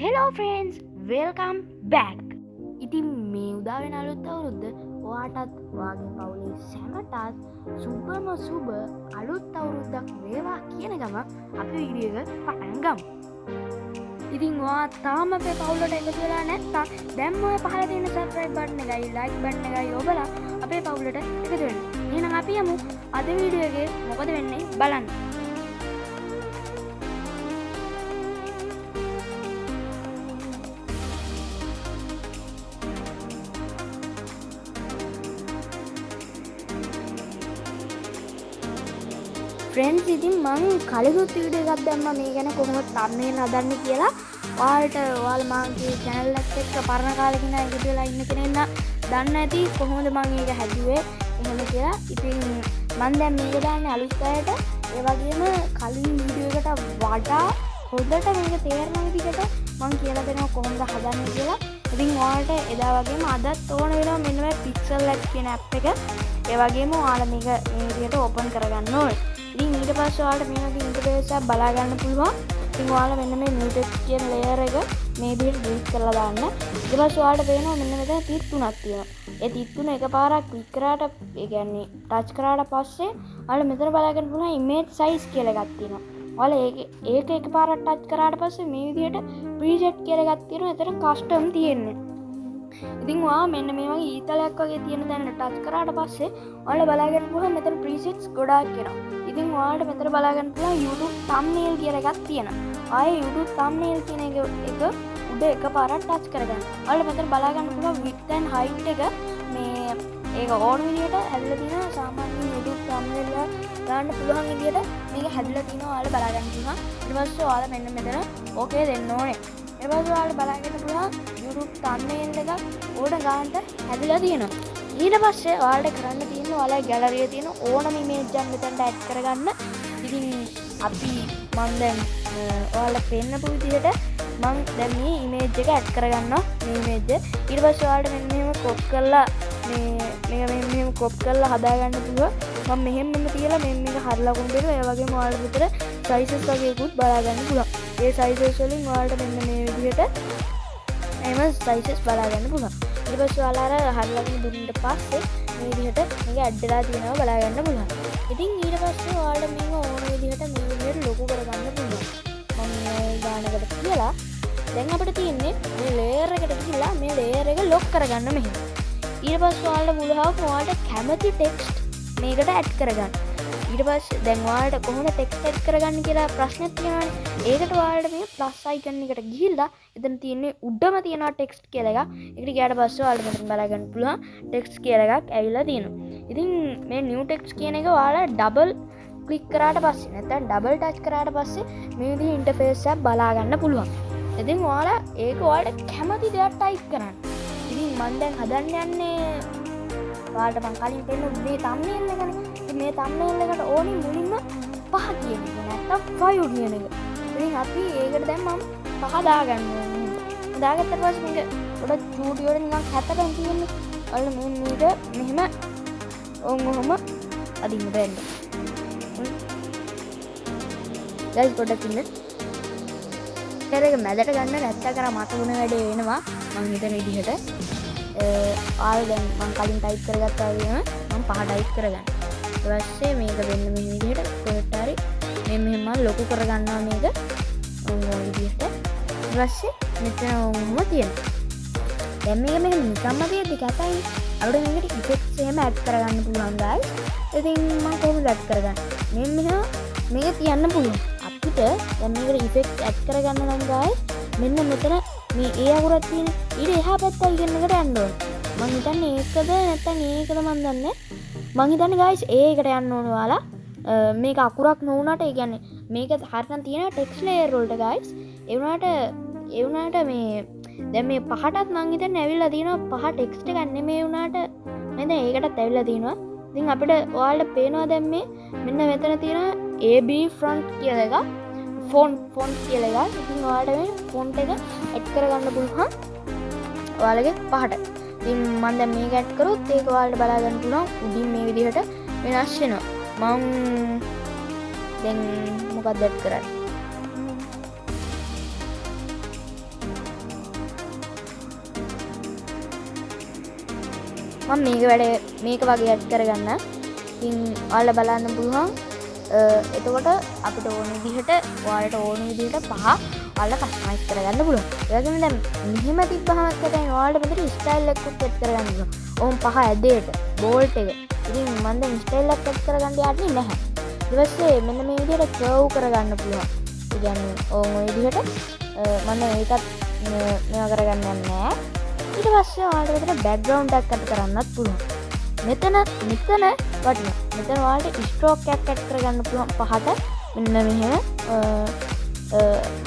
Hello France welcome back. ඉතින් මේ උදාවෙන අලුත් අවුරුද්ද ඔයාටත් වාගේ පවුලේ සැමටත් සුබම සුබ අලුත් අවුරුද්දක් වේවා කියන ගම අපි වීඩියක පටන්ගම්. ඉතින් වා තාම අපේ පවුලට එකතු වෙලා නැත්තා දැම්ම පහල තියන්න සබ්ස්ක්‍රයිබ් බටන් එකයි ලයික් බටන් එකයි ඔබලා අපේ පවුලට එකතු වෙන්න. එහෙනම් අපි යමු අද වීඩියෝගේ මොකද වෙන්නේ බලන්න. ෆ්‍රෙන්ඩ්ස් ඉතින් මං කලිකුත් වීඩියෝ එකක් දැම්මා මේ ගැන කොහොමද thumbnail හදන්නේ කියලා. ඔයාලා මගේ channel එකත් එක්ක පරණ කාලේ ඉඳන් එකතු වෙලා ඉන්න කෙනෙක් දන්න ඇති කොහොමද මම මේක හැදුවේ එහෙම කියලා. ඉතින් මං දැන් මේක දාන්නේ අලුත් අයට. ඒ වගේම කලින් වීඩියෝ එකට වඩා හොඳට මේක තේරෙන විදිහට මං කියලා දෙනවා කොහොමද හදන්නේ කියලා. ඉතින් ඔයාලට එදා වගේම අදත් ඕන වෙනවා මෙන්න මේ pixel lab කියන app එක. ඒ වගේම ඔයාලා මේක මේ විදිහට open කරගන්න ඕනේ. ඉතින් ඊට පස්සේ ඔයාලට මේ වගේ ඉන්ටර්ෆේස් එකක් බලා ගන්න පුළුවන්. ඉතින් ඔයාලා මෙන්න මේ new text කියන layer එක මේ විදිහට delete කරලා දාන්න. ඊට පස්සේ ඔයාලට පේනවා මෙන්න මෙතන තිත් තුනක් තියෙනවා. ඒ තිත් තුන එකපාරක් click කරාට ඒ කියන්නේ touch කරාට පස්සේ ඔයාලා මෙතන බලා ගන්න පුළුවන් image size කියලා එකක් තියෙනවා. ඔයාලා ඒක එකපාරක් touch කරාට පස්සේ මේ විදිහට preset කියලා එකක් තියෙනවා. එතන custom තියෙන්නේ. ඉතින් ඔයා මෙන්න මේ වගේ ඊතලයක් වගේ තියෙන තැනට ටච් කරාට පස්සේ ඔයාලා බලා ගන්න පුළුවන් මෙතන presets ගොඩාක් එනවා. ඉතින් ඔයාලට මෙතන බලා ගන්න පුළුවන් YouTube thumbnail කියලා එකක් තියෙනවා. ආයේ YouTube thumbnail කියන එක උඩ එකපාරක් ටච් කරගන්න. ඔයාලා මෙතන බලා ගන්න පුළුවන් width and height එක මේ ඒක ඕන විදිහට හැදලා තියෙනවා. සාමාන්‍ය YouTube thumbnail එක ගන්න පුළුවන් විදිහට මේක හැදලා තියෙනවා. ඔයාලා බලා ගන්න පුළුවන්. ඊට පස්සේ ඔයාලා මෙන්න මෙතන ඕකේ දෙන්න ඕනේ. ඊට පස්සේ ඔයාලා බලා ගන්න පුළුවන් YouTube thumbnail එකක් ඕන ගන්නට හැදලා තියෙනවා. ඊට පස්සේ ඔයාලට කරන්න තියෙන්නේ ඔයාලගේ gallery තියෙන ඕනම image එකක් මෙතනට add කරගන්න. ඉතින් අපි මම දැන් ඔයාලට පෙන්නපු විදිහට මම දැන් මේ image එක add කරගන්නවා මේ image එක. ඊට පස්සේ ඔයාලට මෙන්න මෙහෙම crop කරලා මේක මෙහෙම crop කරලා හදා ගන්න පුළුවන්. මම මෙහෙම තියලා මේක හරලා කොම්බේනවා. ඒ වගේම ඔයාලට විතර sizes වගේකුත් බලා ගන්න පුළුවන්. ඒ sizes වලින් ඔයාලට මෙන්න මේ විදිහට එම sizes බලා ගන්න පුළුවන්. ඊට පස්සේ ඔයාලා හරලාගෙන දුන්නට පස්සේ මේ විදිහට මේක ඇඩ් වෙලා තියෙනවා බලා ගන්න පුළුවන්. ඉතින් ඊට පස්සේ ඔයාලට මේක ඕන විදිහට මේ විදිහට ලොකු කරගන්න පුළුවන්. මම මේ ගානකට කියලා දැන් අපිට තියෙන්නේ මේ layer එකට ගිහිල්ලා මේ layer එක lock කරගන්න මෙහෙම. ඊට පස්සේ ඔයාලට මුලහාව ඔයාලට කැමති text මේකට ඇඩ් කරගන්න. ඊට පස්සේ දැන් ඔයාලට කොහොමද text add කරගන්න කියලා ප්‍රශ්නයක් තියෙනවානේ. ඒකට ඔයාලට මේ plus icon එකට ගිහිල්ලා එතන තියෙන්නේ උඩම තියෙනවා text කියලා එකක්. ඒකට ගියාට පස්සේ ඔයාලට මෙතන බලා ගන්න පුළුවන් text කියලා එකක් ඇවිල්ලා තියෙනවා. ඉතින් මේ new text කියන එක ඔයාලා double click කරාට පස්සේ නැත්නම් double touch කරාට පස්සේ මේ විදිහේ interface එකක් බලා ගන්න පුළුවන්. ඉතින් ඔයාලා ඒක ඔයාලට කැමති දෙයක් type කරන්න. ඉතින් මම දැන් හදන්න යන්නේ ඔයාලට මම කලින් පෙන්නපු මේ thumbnail එකනේ. ඉතින් මේ thumbnail එකට ඕනි මුලින්ම 5 කියන එක නැත්නම් 5 කියන එක. ඉතින් අපි ඒකට දැන් මම 5 දාගන්න ඕනේ. දාගත්තට පස්සේ මේක පොඩ චූටි වල නිකන් හැතරෙන් තියෙන්නේ. ඔයාලා මේක මෙහෙම ඔහොම අදින්න බෑන්න. ගයිස් පොඩ්ඩක් ඉන්න. ඒක මැදට ගන්න නැත්නම් කරා මට වුණ වැඩේ වෙනවා. මම හිතන විදිහට ආයෙ දැන් මම කලින් ටයිප් කරගත්තා වගේම මම 5 ටයිප් කරගන්න. ඊට පස්සේ මේක වෙන්න මේ විදිහට කොහෙට හරි මෙහෙම ලොකු කරගන්නවා මේක. ඔන්න විදිහට. ඊට පස්සේ මෙතන ඔහොම තියෙනවා. දැන් මේක නිකම්ම තියෙද්දි කැතයි. අපිට මේකට effects එහෙම add කරගන්න පුළුවන් guys. ඉතින් මම කොහොමද add කරගන්නේ? මෙන්න මේක තියන්න පුළුවන්. අපිට දැන් මේකට effects add කරගන්න නම් guys මෙන්න මෙතන මේ ඒ අකුරක් තියෙන ඊට එහා පැත්තයි කියන එකට යන්න ඕනේ. මම හිතන්නේ ඒකද නැත්නම් ඒකද මන් දන්නේ. මම හිතන්නේ guys ඒකට යන්න ඕන ඔයාලා. මේක අකුරක් නොවුනට ඒ කියන්නේ මේක හරියටම තියෙන text layer වලට guys. ඒ වුණාට මේ දැන් මේ පහටත් මං හිතන්නේ ඇවිල්ලා තියෙනවා 5 text එකක් නෙමෙයි වුණාට නේද ඒකටත් ඇවිල්ලා තියෙනවා. ඉතින් අපිට ඔයාලට පේනවා දැන් මේ මෙන්න මෙතන තියෙන AB front කියලා එකක් font කියලා එකක්. ඉතින් ඔයාලට මේ font එක add කරගන්න පුළුවන් ඔයාලගේ පහට. ඉතින් මම දැන් මේක add කරොත් ඒක ඔයාලට බලා ගන්න පුළුවන් උඩින් මේ විදිහට වෙනස් වෙනවා. මම දැන් මොකක්ද add කරන්නේ? මම මේක වගේ ඇඩ් කරගන්න. ඉතින් ඔයාලා බලන්න පුළුවන්. එතකොට අපිට ඕන විදිහට ඔයාලට ඕන විදිහට පහ ඔයාලා කස්ටමයිස් කරගන්න පුළුවන්. ඒ වගේම දැන් මෙහෙම තිබ්බහම තමයි ඔයාලට මෙතන ස්ටයිල් එකක් සෙට් කරගන්න පුළුවන්. ඕම් පහ ඇදේට බෝල්ට් එක. ඉතින් මම දැන් ස්ටයිල් එකක් සෙට් කරගන්න යන්නේ නැහැ. ඊට පස්සේ මෙන්න මේ විදිහට කර්ව් කරගන්න පුළුවන්. ඒ කියන්නේ ඕම් ඔය විදිහට මම ඒකත් මේවා කරගන්න යන්නේ නැහැ. ඊට පස්සේ ඔයාලට මෙතන බෑග්ග්‍රවුන්ඩ් එකක් ඇඩ් කරන්නත් පුළුවන්. මෙතන වටිනවා. මෙතන ඔයාලට ස්ට්‍රෝක් එකක් ඇඩ් කරගන්න පුළුවන් පහට. මෙන්න මෙහෙම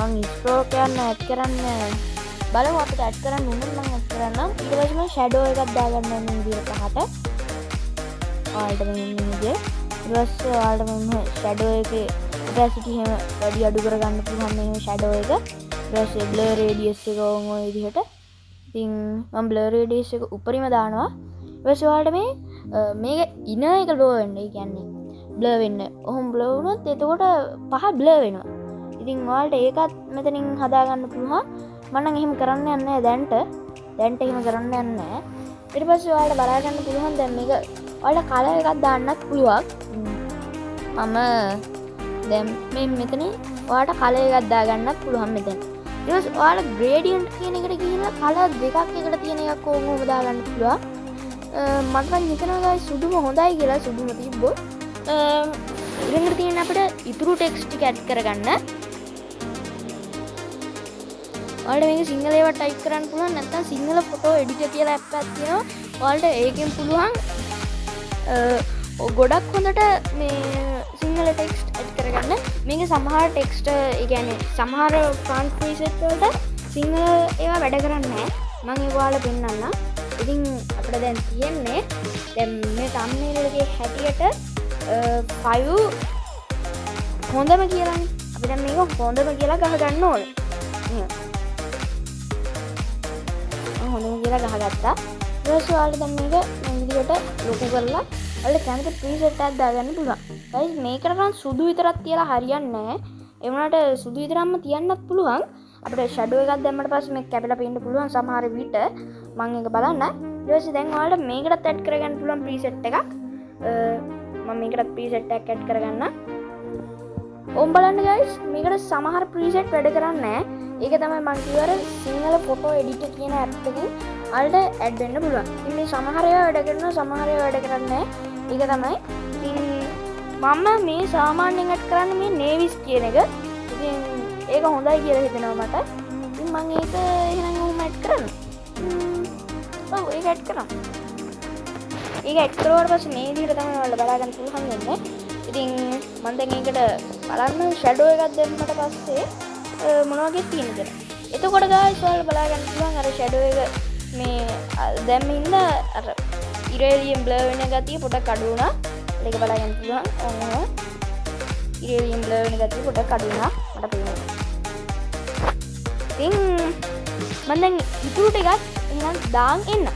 මම ස්ට්‍රෝක් එකක් ඇඩ් කරන්න බලමු අපිට ඇඩ් කරන්න උනොත් මම ඇඩ් කරන්නම්. ඊට පස්සේ මම ෂැඩෝ එකක් දාගන්න මේ විදිහට පහට. ඔයාලට මේ විදිහේ ඊට පස්සේ ඔයාලට මේ ෂැඩෝ එකේ opacity හැම වැඩි අඩු කරගන්න පුළුවන් මේ ෂැඩෝ එක. ඊට පස්සේ blur radius එක ඔය විදිහට. ඉතින් මම blur radius එක උඩරිම දානවා. ඊට පස්සේ ඔයාලට මේක ඉන එක ලෝ වෙන්න. ඒ කියන්නේ blur වෙන්න. ඔහොම blur වුණොත් එතකොට පහ blur වෙනවා. ඉතින් ඔයාලට ඒකත් මෙතනින් හදාගන්න පුළුවන්. මම නම් එහෙම කරන්න යන්නේ නැහැ දැන්ට එහෙම කරන්න යන්නේ නැහැ. ඊට පස්සේ ඔයාලට බලා ගන්න පුළුවන් දැන් මේක ඔයාලට කලර් එකක් දාන්නත් පුළුවන්. මම දැන් මේ මෙතන ඔයාලට කලර් එකක් දාගන්නත් පුළුවන් මෙතන. ඊට පස්සේ ඔයාලට gradient කියන එකට ගිහිල්ලා කලර් දෙකක් එකට තියෙන එකක් ඕම දාගන්න පුළුවන්. මට නම් හිතනවා guys සුදුම හොඳයි කියලා සුදුම තිබ්බොත් ඊළඟට තියෙන අපිට ඉතුරු ටෙක්ස්ට් ටික ඇඩ් කරගන්න. ඔයාලට මේක සිංහල ඒවා ටයිප් කරන්න පුළුවන් නැත්නම් සිංහල ෆොටෝ එඩිටර් කියලා ඇප් එකක් තියෙනවා. ඔයාලට ඒකෙන් පුළුවන් ගොඩක් හොඳට මේ සිංහල ටෙක්ස්ට් ඇඩ් කරගන්න. මේක සමහර ටෙක්ස්ට් ඒ කියන්නේ සමහර ෆොන්ට් ප්‍රීසෙට් වලට සිංහල ඒවා වැඩ කරන්නේ නැහැ. මම ඒක ඔයාලට පෙන්නන්නම්. ඉතින් අපිට දැන් තියෙන්නේ දැන් මේ thumbnail එකේ හැටියට 5 හොඳම කියලානේ. අපි දැන් මේක හොඳම කියලා ගහ ගන්න ඕනේ. හොඳම කියලා ගහගත්තා. ඊට පස්සේ ඔයාලට දැන් මේක මේ විදිහට ලොකු කරලා ඔයාලට කැමති ප්‍රීසෙට් එකක් දාගන්න පුළුවන්. guys මේකට නම් සුදු විතරක් තියලා හරියන්නේ නැහැ. ඒ වුණාට සුදු විතරක්ම තියන්නත් පුළුවන්. අපිට ෂැඩෝ එකක් දැම්මට පස්සේ මේක කැපිලා පේන්න පුළුවන් සමහර විට. මම ඒක බලන්න. ඊට පස්සේ දැන් ඔයාලට මේකටත් ඇඩ් කරගන්න පුළුවන් ප්‍රීසෙට් එකක්. මම මේකටත් ප්‍රීසෙට් එකක් ඇඩ් කරගන්න. ඕම් බලන්න guys මේකට සමහර ප්‍රීසෙට් වැඩ කරන්නේ නැහැ. ඒක තමයි මම කියවර සිංහල ෆොටෝ එඩිටර් කියන ඇප් එකෙන් ඔයාලට ඇඩ් වෙන්න පුළුවන්. ඉතින් මේ සමහර ඒවා වැඩ කරනවා සමහර ඒවා වැඩ කරන්නේ නැහැ. ඒක තමයි. ඉතින් මම මේ සාමාන්‍යයෙන් ඇඩ් කරන්නේ මේ නේවිස් කියන එක. ඉතින් ඒක හොඳයි කියලා හිතෙනවා මට. ඉතින් මම ඒක එහෙනම් උම ඇඩ් කරනවා. ඔව් ඒක ඇඩ් කරනවා. ඒක ඇඩ් කරුවාට පස්සේ මේ විදිහට තමයි ඔයාලට බලා ගන්න පුළුවන් වෙන්නේ. ඉතින් මම දැන් ඒකට බලන්න ෂැඩෝ එකක් දෙන්නට පස්සේ මොන වගේ තියෙනද කියලා. එතකොට guys ඔයාලට බලා ගන්න පුළුවන් අර ෂැඩෝ එක මේ දැන් ඉන්න අර ඉරේලියම් බ්ලර් වෙන ගතිය පොඩක් අඩු වුණා. ඒක බලා ගන්න පුළුවන්. ඔන්න ඉරේලියම් බ්ලර් වෙන ගතිය පොඩක් අඩු වුණා මට පේනවා. ඉතින් මම දැන් ඉතුරු ටිකක් එහෙනම් දාන් එන්න.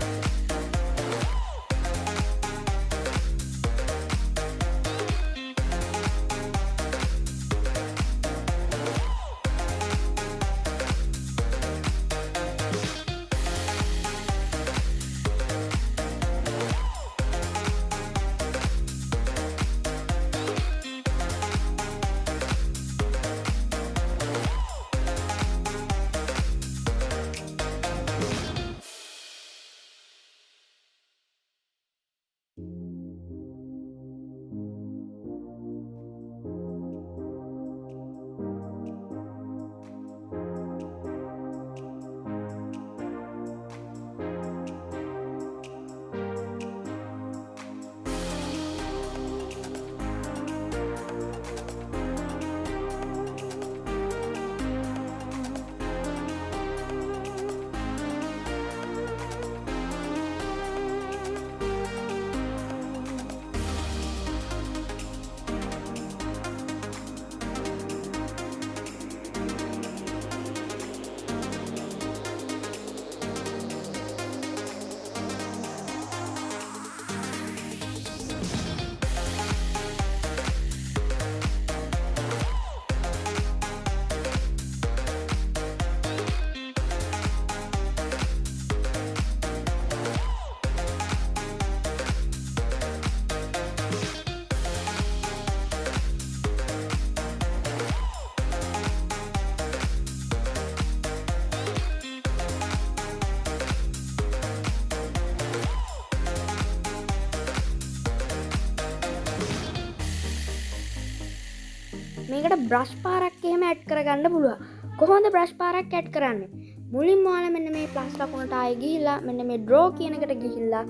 මේකට බ්‍රෂ් පාරක් එහෙම ඇඩ් කරගන්න පුළුවන්. කොහොමද බ්‍රෂ් පාරක් ඇඩ් කරන්නේ? මුලින්ම ඔයාලා මෙන්න මේ ප්ලස් ලකුණට ආයෙ ගිහිල්ලා මෙන්න මේ ඩ්‍රෝ කියන එකට ගිහිල්ලා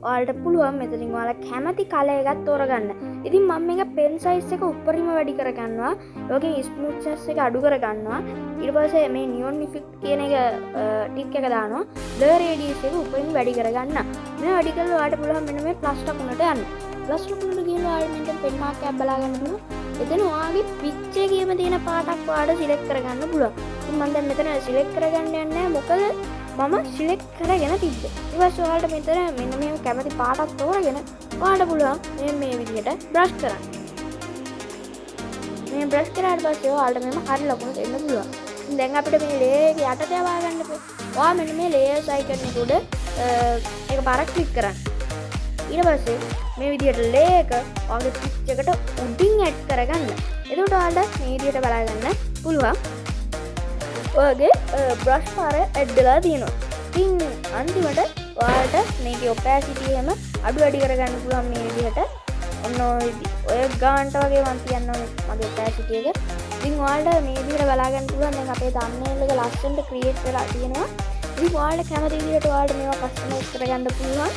ඔයාලට පුළුවන් මෙතනින් ඔයාලා කැමති කලර් එකක් තෝරගන්න. ඉතින් මම මේක පෙන් සයිස් එක උඩරිම වැඩි කරගන්නවා. ඒකෙන් ස්මූත්නස් එක අඩු කරගන්නවා. ඊට පස්සේ මේ නියොන් ඉෆෙක්ට් කියන එක ටික් එක දානවා. බ්ලර් රේඩියස් එක උඩරිම වැඩි කරගන්න. මේ වැඩි කරලා ඔයාලට පුළුවන් මෙන්න මේ ප්ලස් ලකුණට යන්න. ප්ලස් ලකුණට ගිහිල්ලා ඔයාලා මෙතන පෙන් මාක් එකක් බලා ගන්න පුළුවන්. එතන ඔයාගේ පිච් එකේම තියෙන පාටක් ඔයාලට සිලෙක්ට් කරගන්න පුළුවන්. ඉතින් මම දැන් මෙතන සිලෙක්ට් කරගන්න යන්නේ නැහැ. මොකද මම සිලෙක්ට් කරගෙන තිබ්බේ. ඊට පස්සේ ඔයාලට මෙතන මෙන්න මේ කැමති පාටක් තෝරගෙන ඔයාලට පුළුවන් මේ විදිහට බ්‍රෂ් කරන්න. මේ බ්‍රෂ් කරාට පස්සේ ඔයාලට මෙන්න හරි ලකුණු දෙන්න පුළුවන්. දැන් අපිට මේ ලේයර් එක යටට යවා ගන්න පුළුවන්. ඔයා මෙන්න මේ ලේයර්ස් අයිකන් එක උඩ එක පාරක් ක්ලික් කරන්න. ඊට පස්සේ මේ විදිහට ලේයර් එක ඔයාගේ පිච් එකට උඩින් ඇඩ් කරගන්න. එතකොට ඔයාලට මේ විදිහට බලා ගන්න පුළුවන්. ඔයාගේ බ්‍රෂ් පාර ඇඩ් වෙලා තියෙනවා. ඉතින් අන්තිමට ඔයාලට මේකේ ඔපැසිටි එහෙම අඩු වැඩි කරගන්න පුළුවන් මේ විදිහට. ඔන්න ඔය ගානට වගේ මම තියන්නවා මගේ ඔපැසිටි එක. ඉතින් ඔයාලට මේ විදිහට බලා ගන්න පුළුවන්. දැන් අපේ thumbnail එක ලස්සනට ක්‍රියේට් වෙලා තියෙනවා. ඉතින් ඔයාලට කැමති විදිහට ඔයාලට මේවා කස්ටමයිස් කරගන්න පුළුවන්.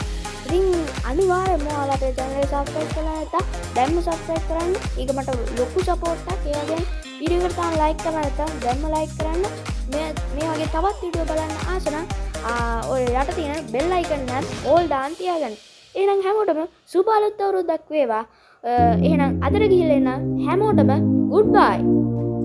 ඉතින් අනිවාර්යයෙන්ම ඔයාලා අපේ channel එක subscribe කරලා නැත්නම් දැන්ම subscribe කරන්න. ඒක මට ලොකු support එකක්. ඒ වගේම වීඩියෝ එකට තාම like කරලා නැත්නම් දැන්ම like කරන්න. මේ වගේ තවත් වීඩියෝ බලන්න ආස නම් ඔය යට තියෙන bell icon එකත් all දාන් තියාගන්න. එහෙනම් හැමෝටම සුබ අලුත් අවුරුද්දක් වේවා. එහෙනම් අදට ගිහිල්ලා එන්න හැමෝටම goodbye.